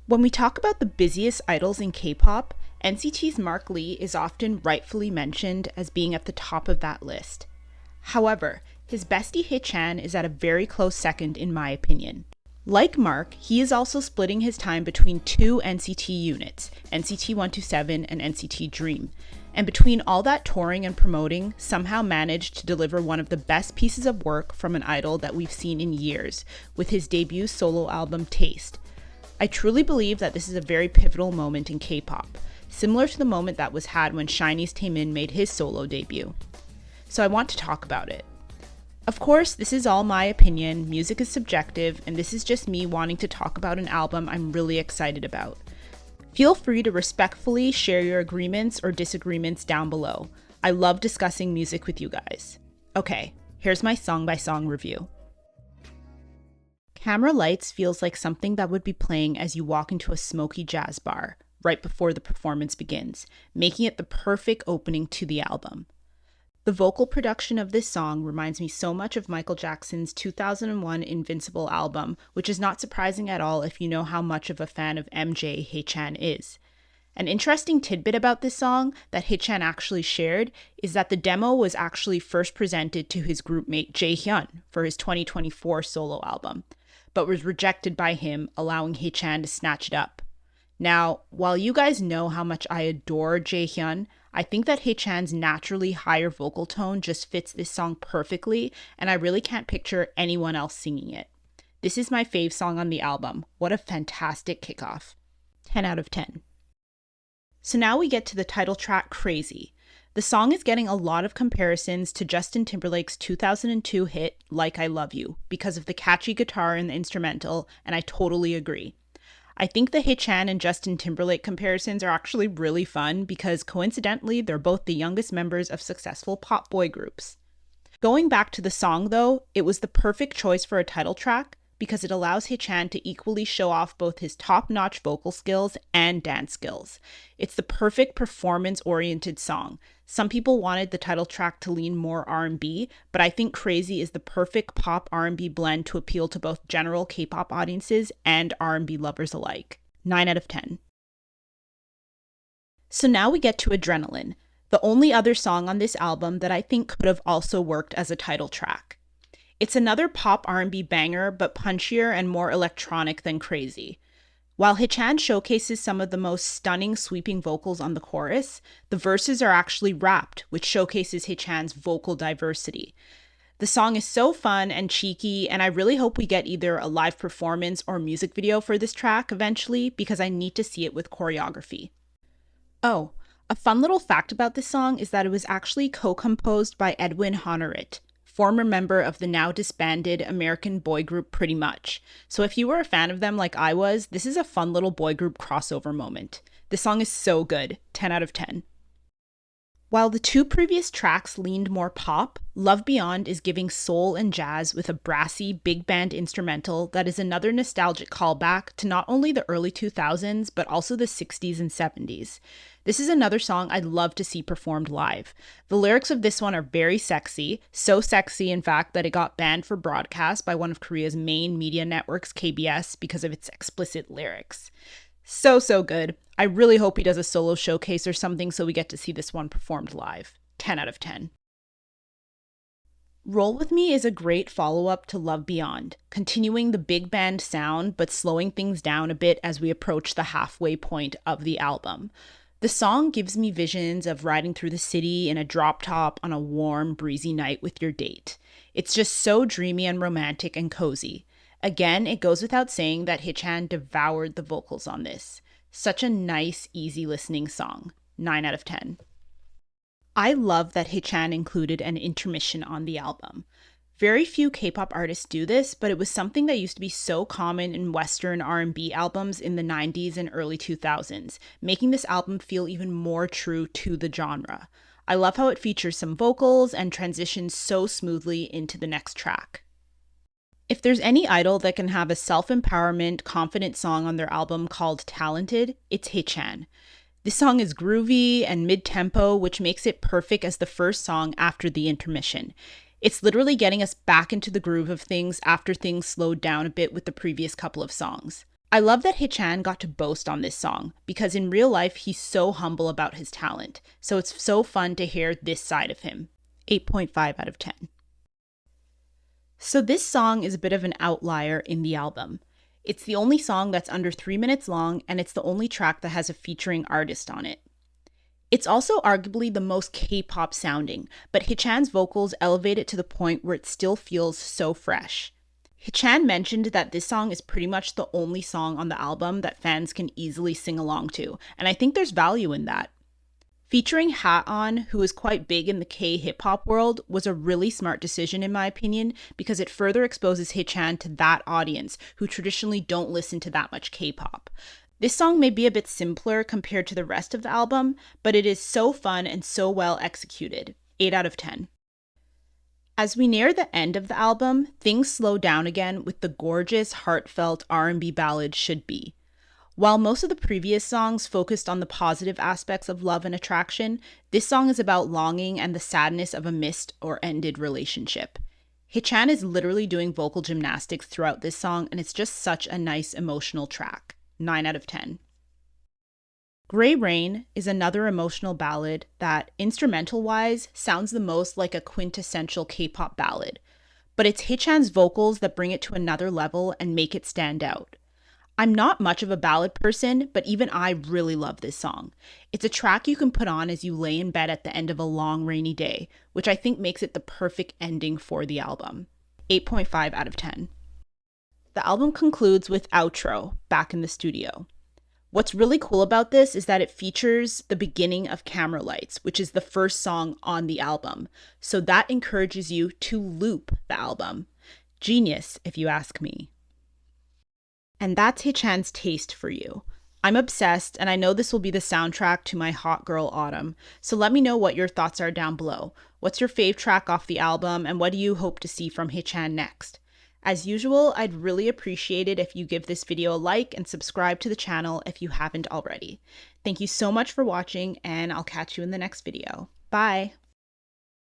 When we talk about the busiest idols in K-pop, NCT's Mark Lee is often rightfully mentioned as being at the top of that list. However, his bestie HAECHAN is at a very close second in my opinion. Like Mark, he is also splitting his time between two NCT units, NCT 127 and NCT Dream, and between all that touring and promoting, somehow managed to deliver one of the best pieces of work from an idol that we've seen in years, with his debut solo album Taste. I truly believe that this is a very pivotal moment in K-pop, similar to the moment that was had when SHINee's Taemin made his solo debut. So I want to talk about it. Of course, this is all my opinion, music is subjective, and this is just me wanting to talk about an album I'm really excited about. Feel free to respectfully share your agreements or disagreements down below. I love discussing music with you guys. Okay, here's my song-by-song review. Camera Lights feels like something that would be playing as you walk into a smoky jazz bar, right before the performance begins, making it the perfect opening to the album. The vocal production of this song reminds me so much of Michael Jackson's 2001 Invincible album, which is not surprising at all if you know how much of a fan of MJ HAECHAN is. An interesting tidbit about this song that HAECHAN actually shared is that the demo was actually first presented to his group mate Jaehyun for his 2024 solo album, but was rejected by him, allowing HAECHAN to snatch it up. Now, while you guys know how much I adore Jaehyun, I think that HAECHAN's naturally higher vocal tone just fits this song perfectly, and I really can't picture anyone else singing it. This is my fave song on the album. What a fantastic kickoff. 10 out of 10. So now we get to the title track, Crazy. The song is getting a lot of comparisons to Justin Timberlake's 2002 hit, Like I Love You, because of the catchy guitar in the instrumental, and I totally agree. I think the HAECHAN and Justin Timberlake comparisons are actually really fun because coincidentally, they're both the youngest members of successful pop boy groups. Going back to the song though, it was the perfect choice for a title track because it allows HAECHAN to equally show off both his top-notch vocal skills and dance skills. It's the perfect performance-oriented song. Some people wanted the title track to lean more R&B, but I think Crazy is the perfect pop R&B blend to appeal to both general K-pop audiences and R&B lovers alike. 9 out of 10. So now we get to Adrenaline, the only other song on this album that I think could have also worked as a title track. It's another pop R&B banger, but punchier and more electronic than Crazy. While HAECHAN showcases some of the most stunning sweeping vocals on the chorus, the verses are actually rapped, which showcases HAECHAN's vocal diversity. The song is so fun and cheeky, and I really hope we get either a live performance or music video for this track eventually, because I need to see it with choreography. Oh, a fun little fact about this song is that it was actually co-composed by Edwin Honorit, former member of the now disbanded American boy group Pretty Much. So if you were a fan of them like I was, this is a fun little boy group crossover moment. This song is so good, 10 out of 10. While the two previous tracks leaned more pop, Love Beyond is giving soul and jazz with a brassy, big band instrumental that is another nostalgic callback to not only the early 2000s, but also the 60s and 70s. This is another song I'd love to see performed live. The lyrics of this one are very sexy, so sexy in fact that it got banned for broadcast by one of Korea's main media networks, KBS, because of its explicit lyrics. So good. I really hope he does a solo showcase or something so we get to see this one performed live. 10 out of 10. Roll With Me is a great follow-up to Love Beyond, continuing the big band sound but slowing things down a bit as we approach the halfway point of the album. The song gives me visions of riding through the city in a drop top on a warm, breezy night with your date. It's just so dreamy and romantic and cozy. Again, it goes without saying that HAECHAN devoured the vocals on this. Such a nice, easy listening song. 9 out of 10. I love that HAECHAN included an intermission on the album. Very few K-pop artists do this, but it was something that used to be so common in Western R&B albums in the 90s and early 2000s, making this album feel even more true to the genre. I love how it features some vocals and transitions so smoothly into the next track. If there's any idol that can have a self-empowerment, confident song on their album called Talented, it's HAECHAN. This song is groovy and mid-tempo, which makes it perfect as the first song after the intermission. It's literally getting us back into the groove of things after things slowed down a bit with the previous couple of songs. I love that HAECHAN got to boast on this song because in real life he's so humble about his talent, so it's so fun to hear this side of him. 8.5 out of 10. So this song is a bit of an outlier in the album. It's the only song that's under 3 minutes long, and it's the only track that has a featuring artist on it. It's also arguably the most K-pop sounding, but HAECHAN's vocals elevate it to the point where it still feels so fresh. HAECHAN mentioned that this song is pretty much the only song on the album that fans can easily sing along to, and I think there's value in that. Featuring HAON, who is quite big in the K-hip-hop world, was a really smart decision in my opinion because it further exposes HAECHAN to that audience who traditionally don't listen to that much K-pop. This song may be a bit simpler compared to the rest of the album, but it is so fun and so well executed. 8 out of 10. As we near the end of the album, things slow down again with the gorgeous, heartfelt R&B ballad Should Be. While most of the previous songs focused on the positive aspects of love and attraction, this song is about longing and the sadness of a missed or ended relationship. HAECHAN is literally doing vocal gymnastics throughout this song, and it's just such a nice emotional track. 9 out of 10. Gray Rain is another emotional ballad that, instrumental-wise, sounds the most like a quintessential K-pop ballad, but it's HAECHAN's vocals that bring it to another level and make it stand out. I'm not much of a ballad person, but even I really love this song. It's a track you can put on as you lay in bed at the end of a long rainy day, which I think makes it the perfect ending for the album. 8.5 out of 10. The album concludes with Outro, Back in the Studio. What's really cool about this is that it features the beginning of Camera Lights, which is the first song on the album. So that encourages you to loop the album. Genius, if you ask me. And that's HAECHAN's taste for you. I'm obsessed, and I know this will be the soundtrack to my hot girl autumn. So let me know what your thoughts are down below. What's your fave track off the album, and what do you hope to see from HAECHAN next? As usual, I'd really appreciate it if you give this video a like and subscribe to the channel if you haven't already. Thank you so much for watching, and I'll catch you in the next video. Bye!